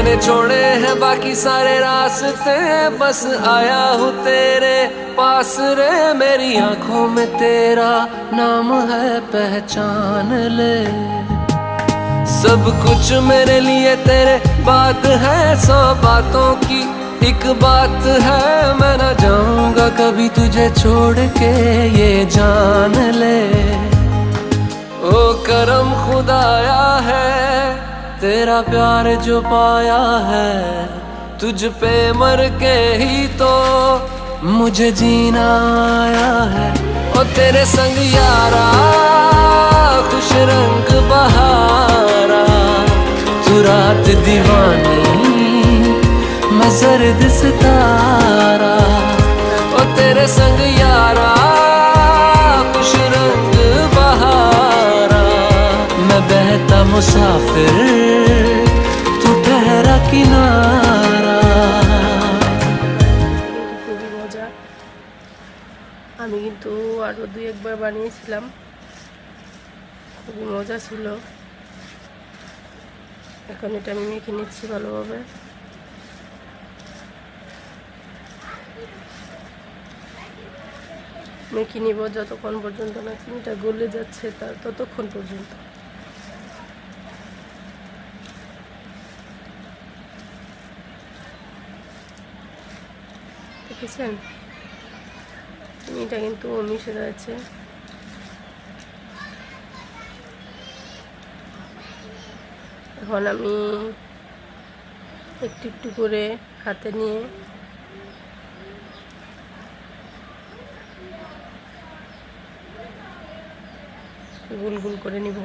मैंने छोड़े हैं बाकी सारे रास्ते, बस आया हूँ तेरे पास रे। मेरी आंखों में तेरा नाम है, पहचान ले। सब कुछ मेरे लिए तेरे बात है, 100 बातों की एक बात है। मैं ना जाऊंगा कभी तुझे छोड़ के, ये जान ले। ओ करम खुदाया है, तेरा प्यार जो पाया है। तुझ पे मर के ही तो मुझे जीना आया है। ओ तेरे संग यारा खुश रंग बहारा, तू रात दीवानी मैं सर्द सितारा। ओ तेरे संग यारा खुश रंग बहारा, मैं बहता मुसाफिर तू ठहरा किनारा। খুবই মজা। আমি কিন্তু আরো 2-1 বার বানিয়েছিলাম, খুবই মজা ছিল। এখন এটা আমি মেখে নিচ্ছি ভালোভাবে। মেখে নিব যতক্ষণ পর্যন্ত না চিনিটা গলে যাচ্ছে, ততক্ষণ পর্যন্ত। দেখেছেন চিনিটা কিন্তু মিশে যাচ্ছে। এখন আমি একটু একটু করে হাতে নিয়ে গোল গোল করে নিব।